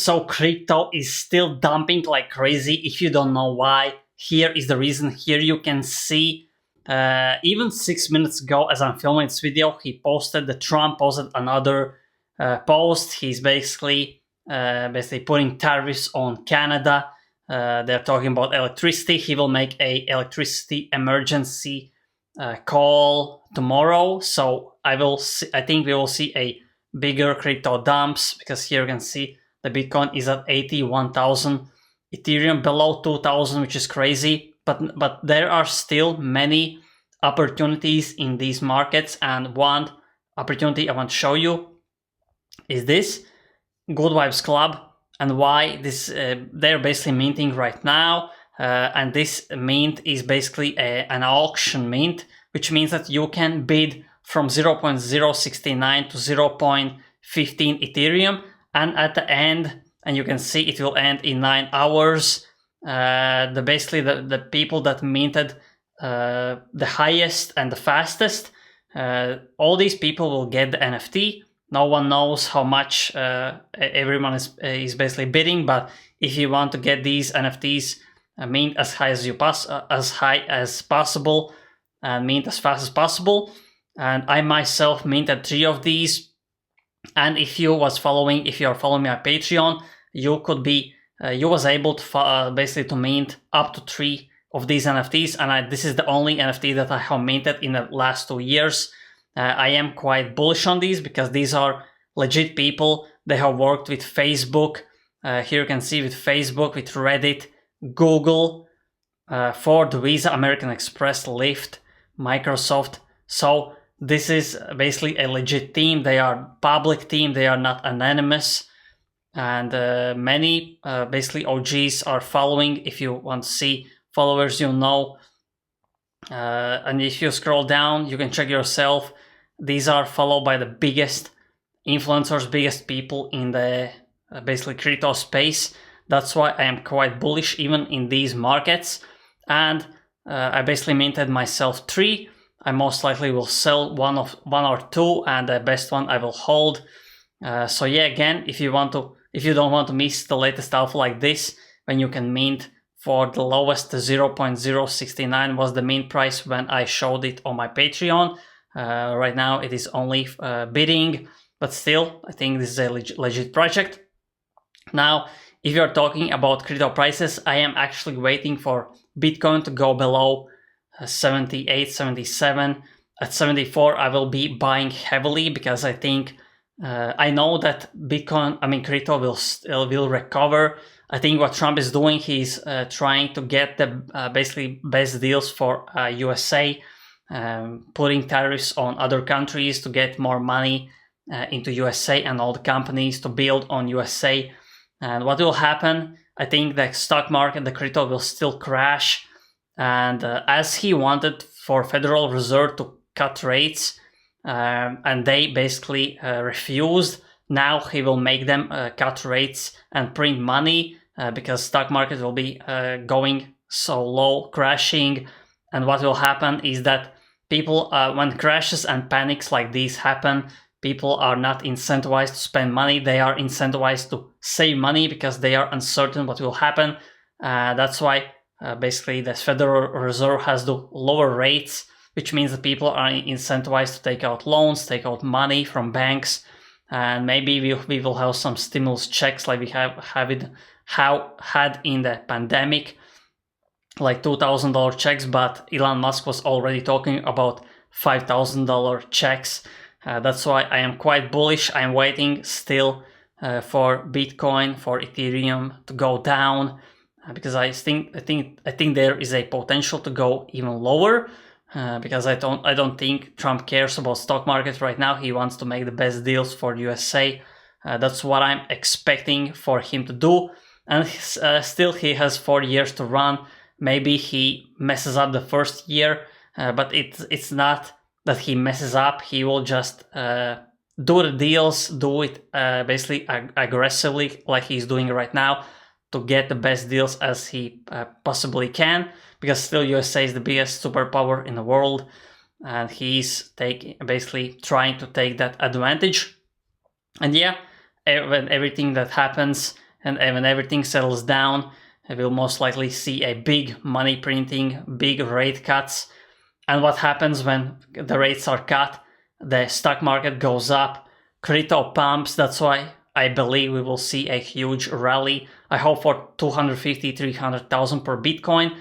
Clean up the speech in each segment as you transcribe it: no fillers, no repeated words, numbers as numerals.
so crypto is still dumping like crazy. If you don't know why, here is the reason. Here you can see even 6 minutes ago, as I'm filming this video, Trump posted another post. He's basically putting tariffs on Canada. They're talking about electricity. He will make a electricity emergency call tomorrow. So I think we will see a bigger crypto dumps, because here you can see the Bitcoin is at 81,000, Ethereum below 2,000, which is crazy. But there are still many opportunities in these markets, and one opportunity I want to show you is this Good Vibes Club, and why this they're basically minting right now. And this mint is basically an auction mint, which means that you can bid from 0.069 to 0.15 Ethereum, and at the end, and you can see it will end in 9 hours. The people that minted the highest and the fastest, all these people will get the NFT. No one knows how much everyone is basically bidding, but if you want to get these NFTs mint as high as possible, and mint as fast as possible. And I myself minted 3 of these. And if you are following my Patreon, you was able to basically to mint up to 3 of these NFTs, and this is the only NFT that I have minted in the last 2 years. I am quite bullish on these because these are legit people. They have worked with Facebook. Here you can see with Facebook, with Reddit, Google, Ford, Visa, American Express, Lyft, Microsoft. So this is basically a legit team. They are public team. They are not anonymous. And many basically OGs are following. If you want to see followers, you know. And if you scroll down, you can check yourself. These are followed by the biggest influencers, biggest people in the basically crypto space. That's why I am quite bullish even in these markets. And I basically minted myself 3. I most likely will sell one or 2, and the best one I will hold. So yeah, again, if you don't want to miss the latest alpha like this, when you can mint for the lowest 0.069 was the mint price when I showed it on my Patreon. Right now it is only bidding, but still, I think this is a legit project. Now, if you're talking about crypto prices, I am actually waiting for Bitcoin to go below 78, 77. At 74, I will be buying heavily, because I think I know that crypto will recover. I think what Trump is doing, he's trying to get the basically best deals for USA, putting tariffs on other countries to get more money into USA and all the companies to build on USA. And what will happen? I think the stock market, the crypto will still crash. And as he wanted for Federal Reserve to cut rates, and they basically refused, now he will make them cut rates and print money, because stock market will be going so low, crashing. And what will happen is that people, when crashes and panics like these happen, people are not incentivized to spend money. They are incentivized to save money because they are uncertain what will happen. That's why basically the Federal Reserve has the lower rates, which means that people are incentivized to take out loans, take out money from banks, and maybe we will have some stimulus checks like we had in the pandemic, like $2,000 checks, but Elon Musk was already talking about $5,000 checks. That's why I am quite bullish. I'm waiting still for Bitcoin, for Ethereum to go down, because I think there is a potential to go even lower. Because I don't think Trump cares about stock market right now. He wants to make the best deals for USA. That's what I'm expecting for him to do. And still, he has 4 years to run. Maybe he messes up the first year, but it's not that he messes up. He will just do the deals, do it basically aggressively like he's doing right now, to get the best deals as he possibly can, because still USA is the biggest superpower in the world, and he's basically trying to take that advantage. And yeah, when everything that happens, and when everything settles down, we'll most likely see a big money printing, big rate cuts. And what happens when the rates are cut? The stock market goes up, crypto pumps. That's why I believe we will see a huge rally. I hope for 250, 300,000 per Bitcoin,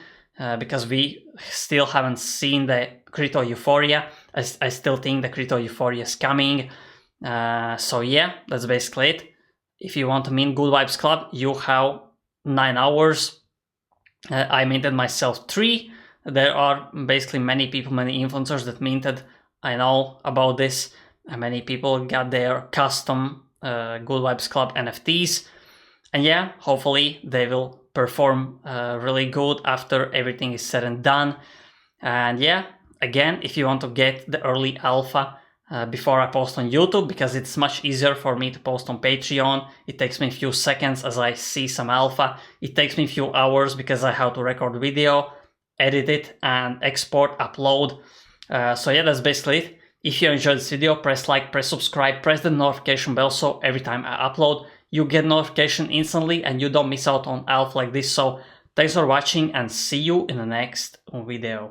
because we still haven't seen the crypto euphoria. I still think the crypto euphoria is coming. So yeah, that's basically it. If you want to mint Good Vibes Club, you have 9 hours. I minted myself 3. There are basically many people, many influencers that minted. I know about this. Many people got their custom Good Vibes Club NFTs. And yeah, hopefully they will perform really good after everything is said and done. And yeah, again, if you want to get the early alpha before I post on YouTube, because it's much easier for me to post on Patreon. It takes me a few seconds as I see some alpha. It takes me a few hours because I have to record video, edit it, and export, upload. So yeah, that's basically it. If you enjoyed this video, press like, press subscribe, press the notification bell so every time I upload, you get notification instantly and you don't miss out on alpha like this. So thanks for watching and see you in the next video.